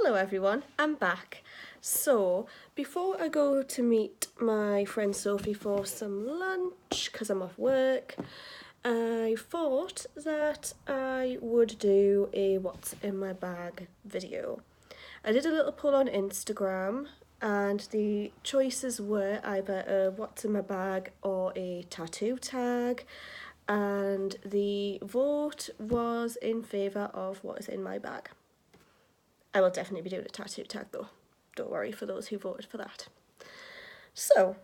Hello everyone, I'm back. So, before I go to meet my friend Sophie for some lunch, because I'm off work, I thought that I would do a what's in my bag video. I did a little poll on Instagram and the choices were either a what's in my bag or a tattoo tag, and the vote was in favour of what is in my bag. I will definitely be doing a tattoo tag though, don't worry for those who voted for that. So,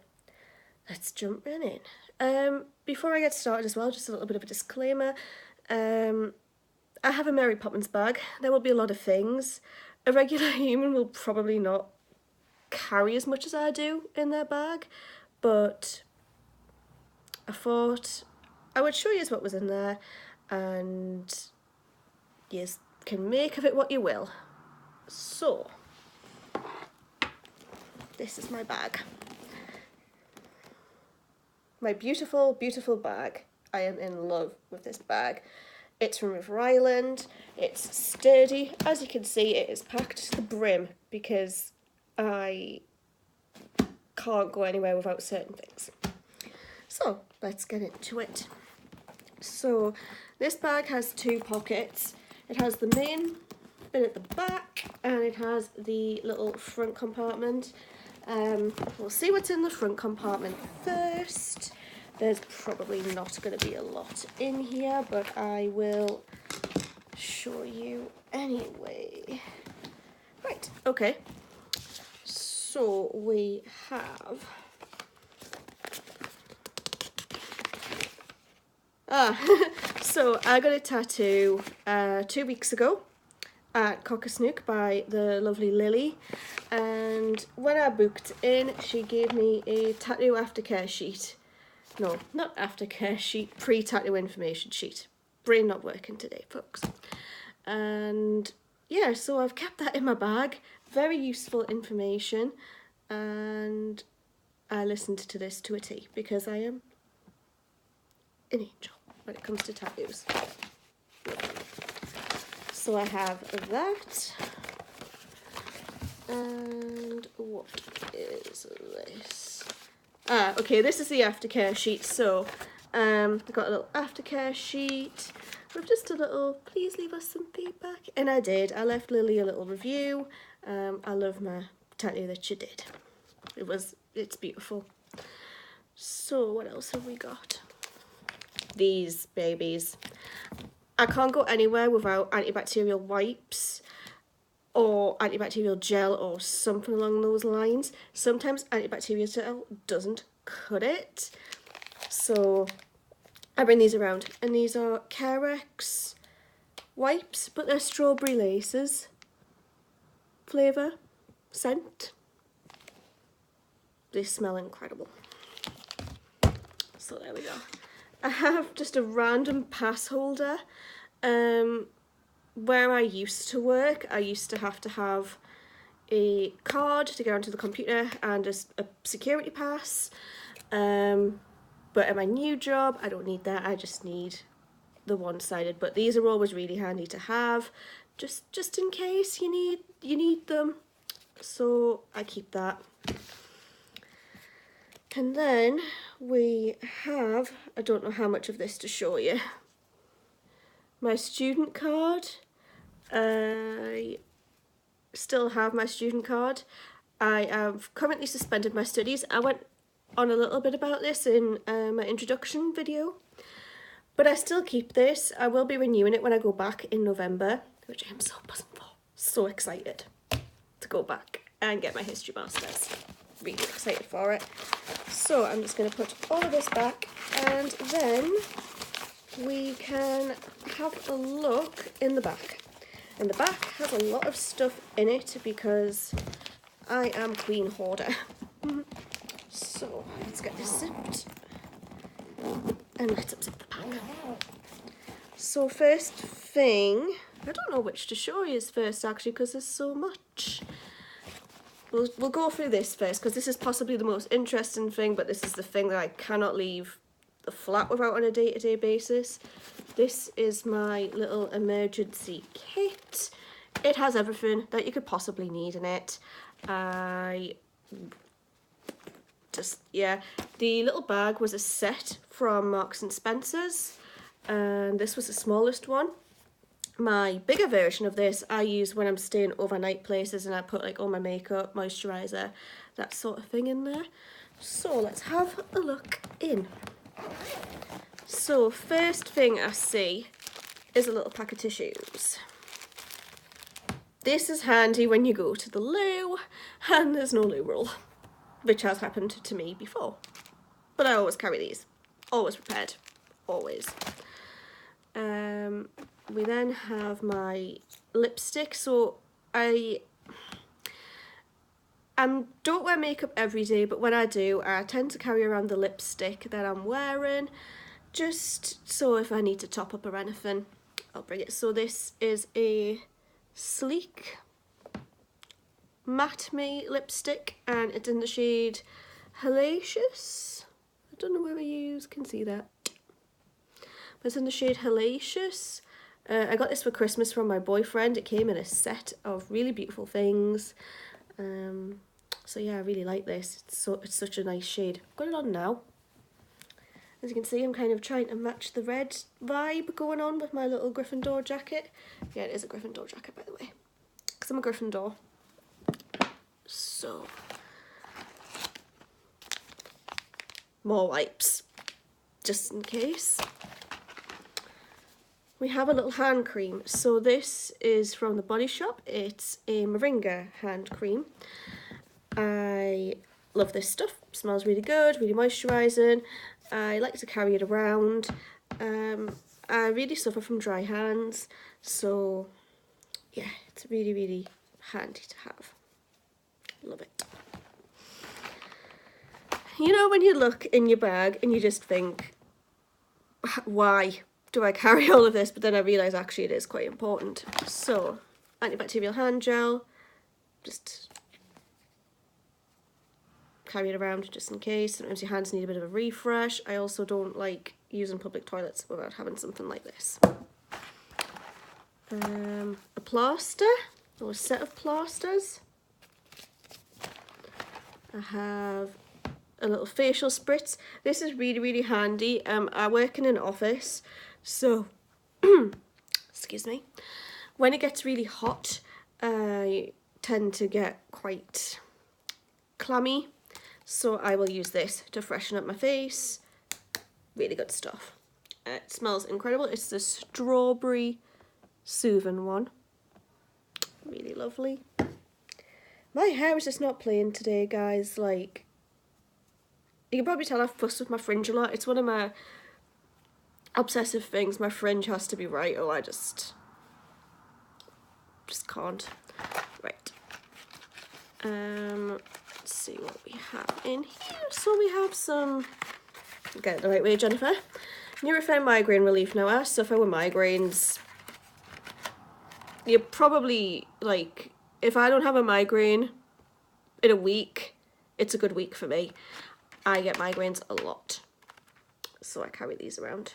let's jump right in. Before I get started as well, just a little bit of a disclaimer. I have a Mary Poppins bag. There will be a lot of things. A regular human will probably not carry as much as I do in their bag, but I thought I would show you what was in there and you can make of it what you will. So, this is my bag. My beautiful, beautiful bag. I am in love with this bag. It's from River Island. It's sturdy. As you can see, it is packed to the brim because I can't go anywhere without certain things. So, let's get into it. So, this bag has two pockets. It has the main bit at the back and it has the little front compartment. We'll see what's in the front compartment first. There's probably not going to be a lot in here, but I will show you anyway. Right, okay. So we have... so I got a tattoo 2 weeks ago at Cockasnook by the lovely Lily, and when I booked in she gave me a tattoo aftercare sheet. No, not aftercare sheet, pre-tattoo information sheet. Brain not working today, folks. And yeah, so I've kept that in my bag. Very useful information, and I listened to this to a T because I am an angel when it comes to tattoos. So I have that, and what is this? Okay, this is the aftercare sheet. So I've got a little aftercare sheet with just a little, please leave us some feedback, and I did. I left Lily a little review. I love my tattoo that she did. It's beautiful. So what else have we got? These babies. I can't go anywhere without antibacterial wipes or antibacterial gel or something along those lines. Sometimes antibacterial gel doesn't cut it, so I bring these around. And these are Carex wipes, but they're strawberry laces. Flavour, scent. They smell incredible. So there we go. I have just a random pass holder. Where I used to work, I used to have a card to get onto the computer and a security pass. But at my new job, I don't need that. I just need the one-sided. But these are always really handy to have, just in case you need them. So I keep that. And then we have, I don't know how much of this to show you, my student card. I still have my student card. I have currently suspended my studies. I went on a little bit about this in my introduction video, but I still keep this. I will be renewing it when I go back in November, which I am so buzzing for. So excited to go back and get my history masters. Really excited for it. So I'm just going to put all of this back, and then we can have a look in the back. And the back has a lot of stuff in it because I am Queen Hoarder. So let's get this zipped and let's unzip the pack. So first thing, I don't know which to show you first actually because there's so much. We'll go through this first because this is possibly the most interesting thing, but this is the thing that I cannot leave the flat without on a day-to-day basis. This is my little emergency kit. it has everything that you could possibly need in it. The little bag was a set from Marks and Spencer's, and this was the smallest one. My bigger version of this I use when I'm staying overnight places, and I put like all my makeup, moisturiser, that sort of thing in there. So let's have a look in. So first thing I see is a little pack of tissues. This is handy when you go to the loo and there's no loo roll, which has happened to me before. But I always carry these, always prepared, always. We then have my lipstick. So I don't wear makeup every day, but when I do, I tend to carry around the lipstick that I'm wearing, just so if I need to top up or anything, I'll bring it. So this is a Sleek Matte Me lipstick, and it's in the shade Hellacious. I don't know whether you can see that, but it's in the shade Hellacious. I got this for Christmas from my boyfriend. It came in a set of really beautiful things. So yeah, I really like this. It's such a nice shade. I've got it on now. As you can see, I'm kind of trying to match the red vibe going on with my little Gryffindor jacket. Yeah, it is a Gryffindor jacket, by the way, because I'm a Gryffindor. So, more wipes, just in case. We have a little hand cream. So this is from the Body Shop. It's a moringa hand cream. I love this stuff. It smells really good, really moisturising. I like to carry it around. I really suffer from dry hands, so yeah, it's really, really handy to have. Love it. You know when you look in your bag and you just think, why do I carry all of this? But then I realise actually it is quite important. So, antibacterial hand gel, just carry it around just in case. Sometimes your hands need a bit of a refresh. I also don't like using public toilets without having something like this. A plaster, or a set of plasters. I have a little facial spritz. This is really, really handy. I work in an office, so excuse me, when it gets really hot, I tend to get quite clammy, so I will use this to freshen up my face. Really good stuff. It smells incredible. It's the strawberry soothing one. Really lovely. My hair is just not playing today, guys. Like, you can probably tell I've fussed with my fringe a lot. It's one of my obsessive things. My fringe has to be right, or I just can't. Right. Let's see what we have in here. So we have some, get it the right way, Jennifer. Nurofen migraine relief. Now, I suffer with migraines. You're probably like, if I don't have a migraine in a week, it's a good week for me. I get migraines a lot, so I carry these around.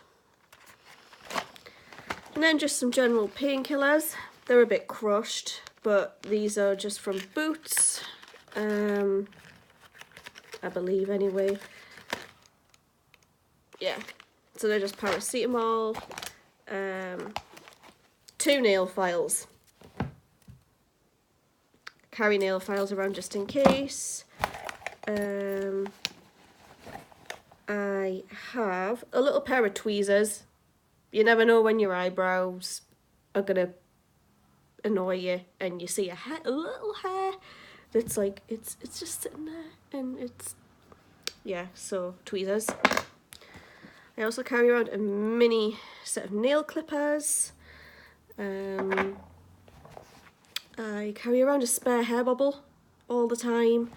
And then just some general painkillers. They're a bit crushed, but these are just from Boots, I believe anyway. Yeah, so they're just paracetamol, 2 nail files. Carry nail files around just in case. I have a little pair of tweezers. You never know when your eyebrows are gonna annoy you and you see a little hair that's like, it's just sitting there, and it's, yeah, so tweezers. I also carry around a mini set of nail clippers. I carry around a spare hair bobble all the time.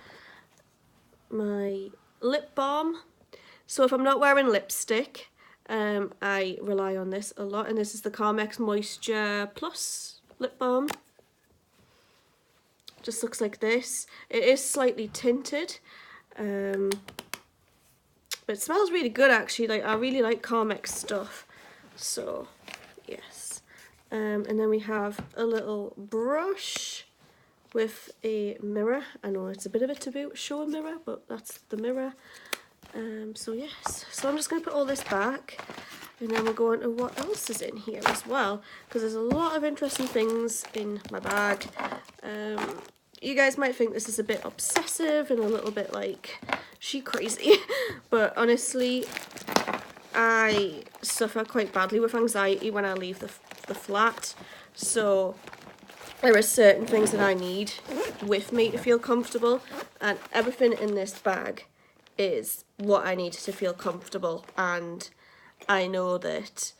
My lip balm. So if I'm not wearing lipstick, I rely on this a lot, and this is the Carmex Moisture Plus lip balm. Just looks like this. It is slightly tinted, but it smells really good actually. Like, I really like Carmex stuff, so yes. And then we have a little brush with a mirror. I know it's a bit of a taboo to show a mirror, but that's the mirror. So yes, so I'm just going to put all this back, and then we'll go on to what else is in here as well, because there's a lot of interesting things in my bag. You guys might think this is a bit obsessive and a little bit like she crazy, but honestly, I suffer quite badly with anxiety when I leave the flat, so there are certain things that I need with me to feel comfortable, and everything in this bag is what I need to feel comfortable. And I know that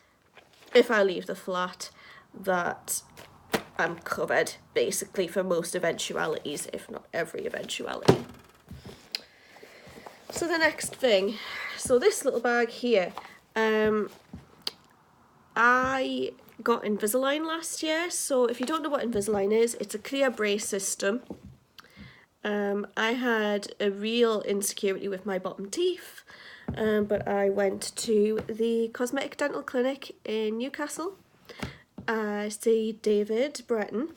if I leave the flat, that I'm covered basically for most eventualities, if not every eventuality. So the next thing, so this little bag here, I got Invisalign last year. So if you don't know what Invisalign is, it's a clear brace system. I had a real insecurity with my bottom teeth, but I went to the cosmetic dental clinic in Newcastle. I see David Breton,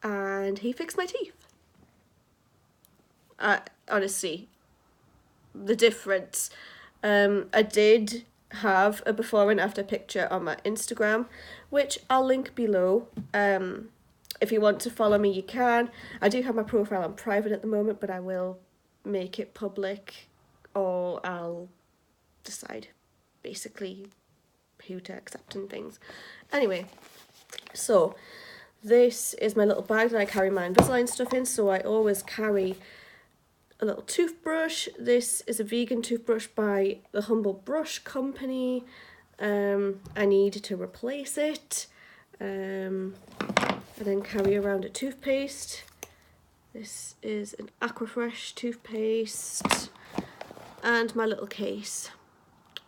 and he fixed my teeth. Honestly, the difference. I did have a before and after picture on my Instagram, which I'll link below. If you want to follow me, you can. I do have my profile on private at the moment, but I will make it public, or I'll decide basically who to accept and things. Anyway, so this is my little bag that I carry my Invisalign stuff in. So I always carry a little toothbrush. This is a vegan toothbrush by the Humble Brush Company. I need to replace it. I then carry around a toothpaste. This is an Aquafresh toothpaste, and my little case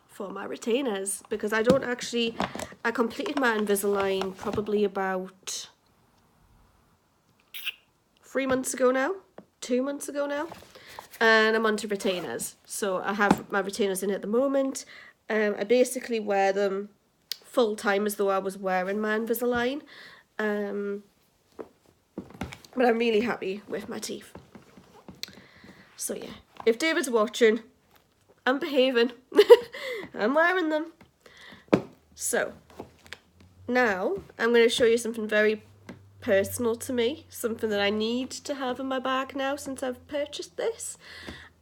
for my retainers, because I completed my Invisalign probably about 3 months ago now, 2 months ago now, and I'm onto retainers. So I have my retainers in at the moment. I basically wear them full time as though I was wearing my Invisalign. But I'm really happy with my teeth. So yeah, if David's watching, I'm behaving. I'm wearing them. So now I'm going to show you something very personal to me, something that I need to have in my bag now since I've purchased this,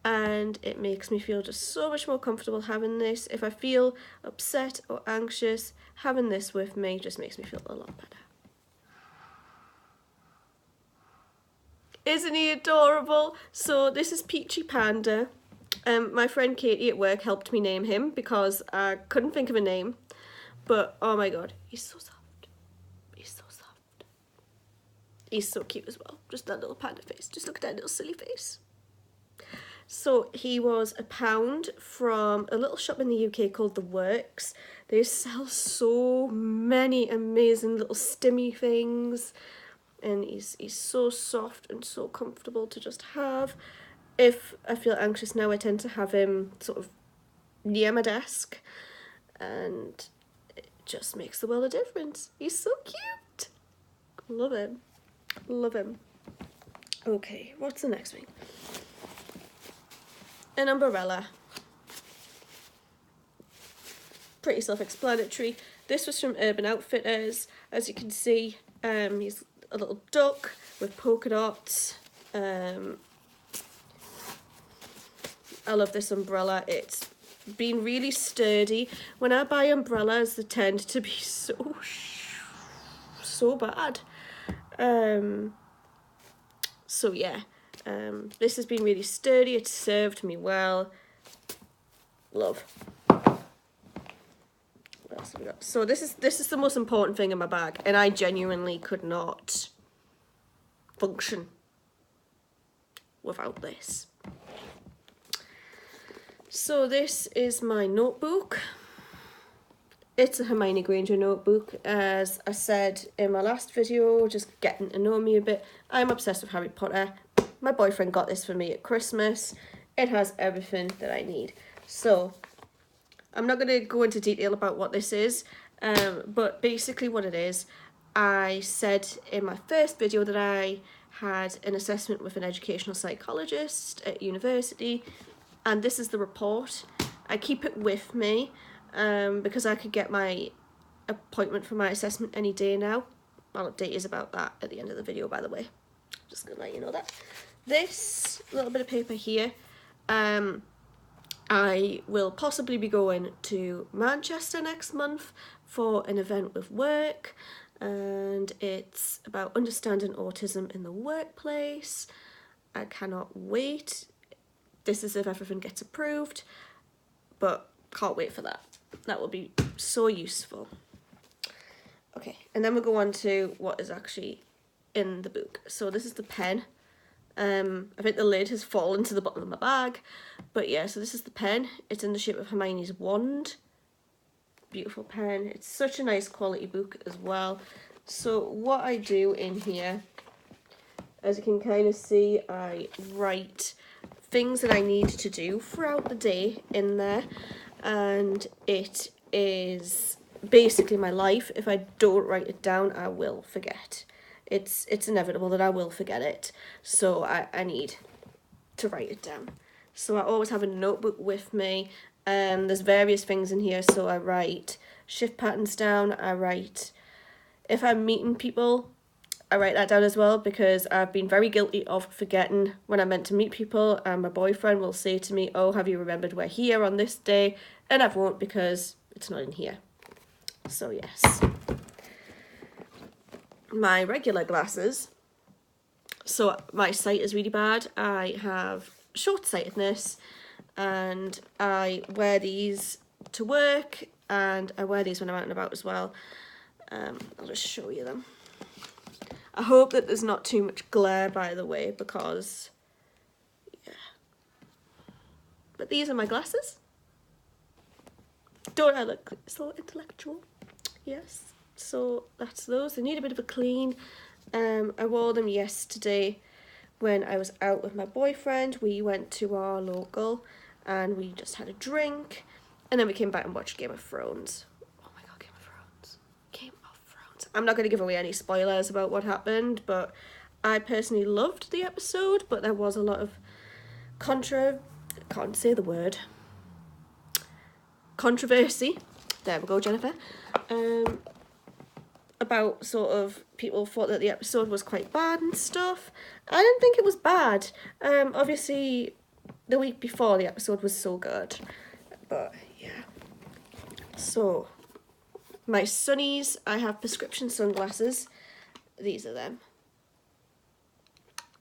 and it makes me feel just so much more comfortable having this. If I feel upset or anxious, having this with me just makes me feel a lot better. Isn't he adorable? So this is Peachy Panda. My friend Katie at work helped me name him because I couldn't think of a name. But oh my god, he's so soft. He's so soft. He's so cute as well. Just that little panda face. Just look at that little silly face. So he was £1 from a little shop in the UK called The Works. They sell so many amazing little stimmy things. And he's so soft and so comfortable to just have. If I feel anxious now, I tend to have him sort of near my desk, and it just makes the world of difference. He's so cute. Love him. Love him. Okay, what's the next thing? An umbrella. Pretty self-explanatory. This was from Urban Outfitters. As you can see, he's a little duck with polka dots. I love this umbrella. It's been really sturdy. When I buy umbrellas, they tend to be so bad. So yeah, this has been really sturdy. It's served me well. Love. What else have we got? So this is the most important thing in my bag, and I genuinely could not function without this. So this is my notebook. It's a Hermione Granger notebook. As I said in my last video, just getting to know me a bit, I'm obsessed with Harry Potter. My boyfriend got this for me at Christmas. It has everything that I need. So I'm not going to go into detail about what this is. But basically what it is, I said in my first video that I had an assessment with an educational psychologist at university, and this is the report. I keep it with me because I could get my appointment for my assessment any day now. I'll update you about that at the end of the video, by the way. Just gonna let you know that. This little bit of paper here, I will possibly be going to Manchester next month for an event with work, and it's about understanding autism in the workplace. I cannot wait. This is if everything gets approved, but can't wait for that. That will be so useful. Okay, and then we'll go on to what is actually in the book. So this is the pen. I think the lid has fallen to the bottom of my bag, but yeah, so this is the pen. It's in the shape of Hermione's wand. Beautiful pen. It's such a nice quality book as well. So what I do in here, as you can kind of see, I write things that I need to do throughout the day in there, and it is basically my life. If I don't write it down, I will forget. It's inevitable that I will forget it, so I need to write it down. So I always have a notebook with me. There's various things in here, so I write shift patterns down. I write, if I'm meeting people, I write that down as well, because I've been very guilty of forgetting when I'm meant to meet people, and my boyfriend will say to me, oh, have you remembered we're here on this day? And I won't, because it's not in here. So yes. My regular glasses. So my sight is really bad. I have short-sightedness, and I wear these to work, and I wear these when I'm out and about as well. I'll just show you them. I hope that there's not too much glare, by the way, because, yeah. But these are my glasses. Don't I look so intellectual? Yes. So that's those. They need a bit of a clean. I wore them yesterday when I was out with my boyfriend. We went to our local and we just had a drink, and then we came back and watched Game of Thrones. Oh my god, Game of Thrones. Game of Thrones. I'm not going to give away any spoilers about what happened, but I personally loved the episode, but there was a lot of can't say the word. Controversy. There we go, Jennifer. About sort of people thought that the episode was quite bad and stuff. I didn't think it was bad. Obviously the week before the episode was so good, but yeah. So my sunnies, I have prescription sunglasses. These are them,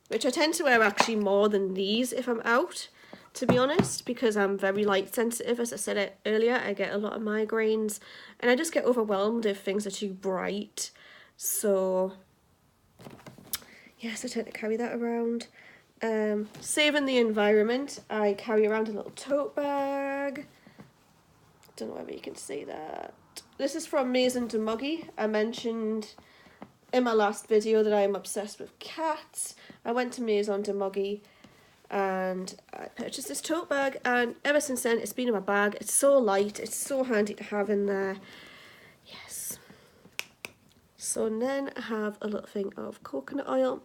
which I tend to wear actually more than these if I'm out, to be honest, because I'm very light sensitive. As I said it earlier, I get a lot of migraines, and I just get overwhelmed if things are too bright. So yes, I tend to carry that around. Saving the environment, I carry around a little tote bag. Don't know whether you can see that. This is from Maison de Muggy. I mentioned in my last video that I am obsessed with cats. I went to Maison de Muggy and I purchased this tote bag, and ever since then it's been in my bag. It's so light, it's so handy to have in there. Yes. So then I have a little thing of coconut oil.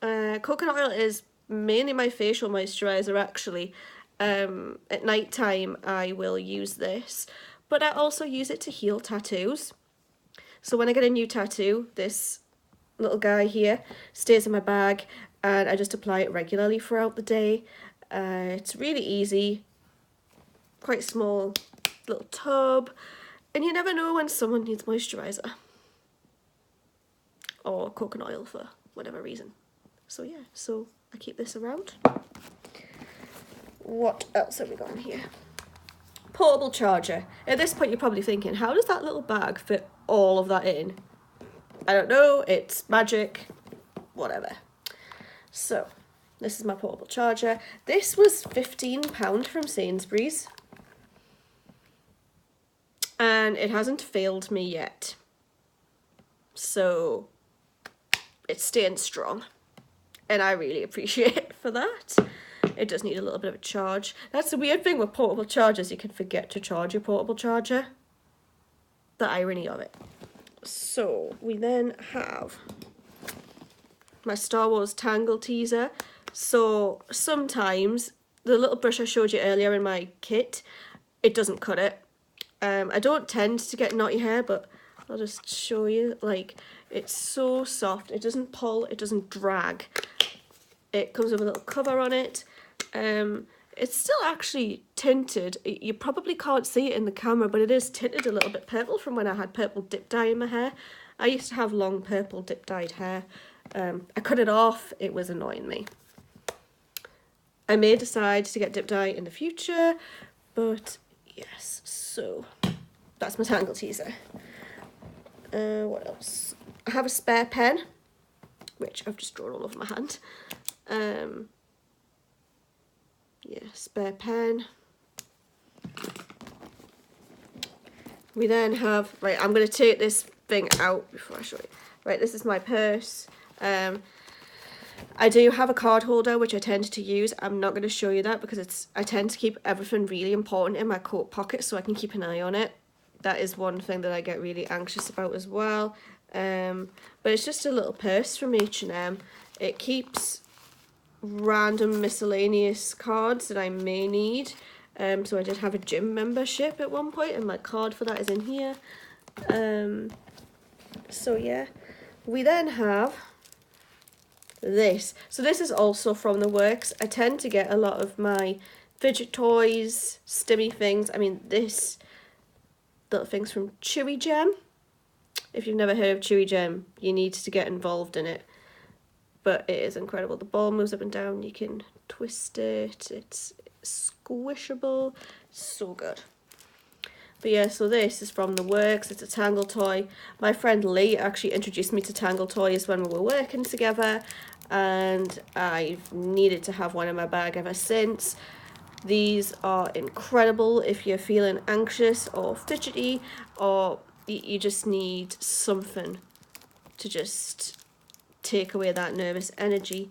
Coconut oil is mainly my facial moisturiser actually. At night time I will use this, but I also use it to heal tattoos. So when I get a new tattoo, this little guy here stays in my bag, and I just apply it regularly throughout the day. It's really easy, quite small little tub, and you never know when someone needs moisturiser or coconut oil for whatever reason. So yeah, so I keep this around. What else have we got in here? Portable charger. At this point you're probably thinking, how does that little bag fit all of that in? I don't know, it's magic, whatever. So this is my portable charger. This was £15 from Sainsbury's, and it hasn't failed me yet, so it's staying strong, and I really appreciate it for that. It does need a little bit of a charge. That's the weird thing with portable chargers, you can forget to charge your portable charger. the irony of it. So we then have my Star Wars Tangle teaser. So sometimes the little brush I showed you earlier in my kit, it doesn't cut it. I don't tend to get knotty hair, but I'll just show you. Like, it's so soft. It doesn't pull, it doesn't drag. It comes with a little cover on it. It's still actually tinted. You probably can't see it in the camera, but it is tinted a little bit purple from when I had purple dip dye in my hair. I used to have long purple dip dyed hair. I cut it off. It was annoying me. I may decide to get dip dye in the future, but yes, so that's my Tangle teaser. What else? I have a spare pen, which I've just drawn all over my hand. Yeah, spare pen. We then have, right, I'm going to take this thing out before I show you. Right, this is my purse. I do have a card holder, which I tend to use. I'm not going to show you that because I tend to keep everything really important in my coat pocket so I can keep an eye on it. That is one thing that I get really anxious about as well. But it's just a little purse from H&M. It keeps random miscellaneous cards that I may need. So I did have a gym membership at one point and my card for that is in here. So yeah, we then have this. So this is also from the works. I tend to get a lot of my fidget toys, stimmy things. I mean, this little thing's from Chewy Gem. If you've never heard of Chewy Gem, you need to get involved in it. But it is incredible. The ball moves up and down. You can twist it. It's squishable. So good. But yeah, so this is from the works. It's a Tangle toy. My friend Lee actually introduced me to Tangle toys when we were working together, and I've needed to have one in my bag ever since. These are incredible if you're feeling anxious or fidgety, or you just need something to just take away that nervous energy.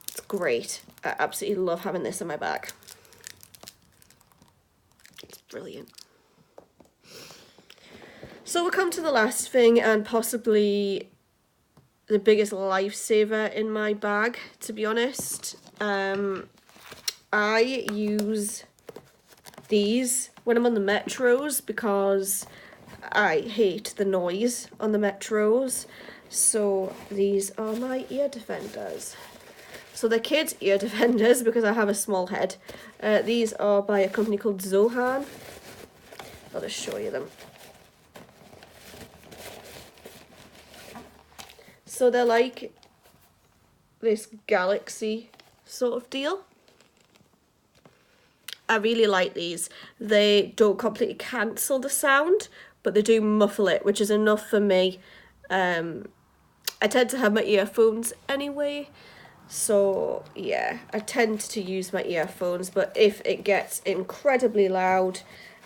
It's great. I absolutely love having this in my bag. It's brilliant. So we'll come to the last thing, and possibly the biggest lifesaver in my bag, to be honest. I use these when I'm on the metros because I hate the noise on the metros. So these are my ear defenders. So they're kids' ear defenders because I have a small head. These are by a company called Zohan. I'll just show you them. So they're like this galaxy sort of deal. I really like these. They don't completely cancel the sound, but they do muffle it, which is enough for me. I tend to have my earphones anyway, so yeah, I tend to use my earphones, but if it gets incredibly loud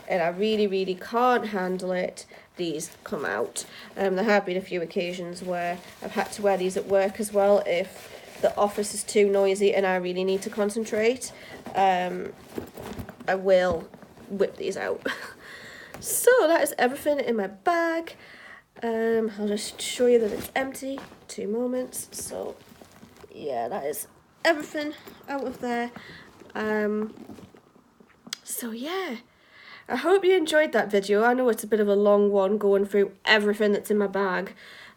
and I really can't handle it, these come out. There have been a few occasions where I've had to wear these at work as well if the office is too noisy and I really need to concentrate. I will whip these out. So that is everything in my bag. I'll just show you that it's empty. 2 moments. So yeah, that is everything out of there. So yeah, I hope you enjoyed that video. I know it's a bit of a long one going through everything that's in my bag,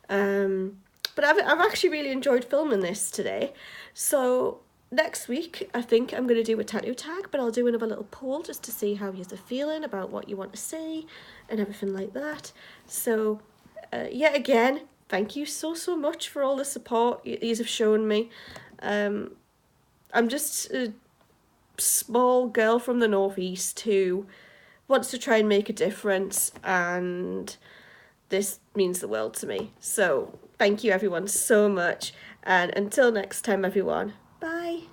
but I've actually really enjoyed filming this today. So next week I think I'm going to do a tattoo tag, but I'll do another little poll just to see how you're feeling about what you want to see and everything like that. So yet again, thank you so much for all the support you have shown me. I'm just a small girl from the northeast who wants to try and make a difference, and this means the world to me. So thank you everyone so much, and until next time everyone, bye.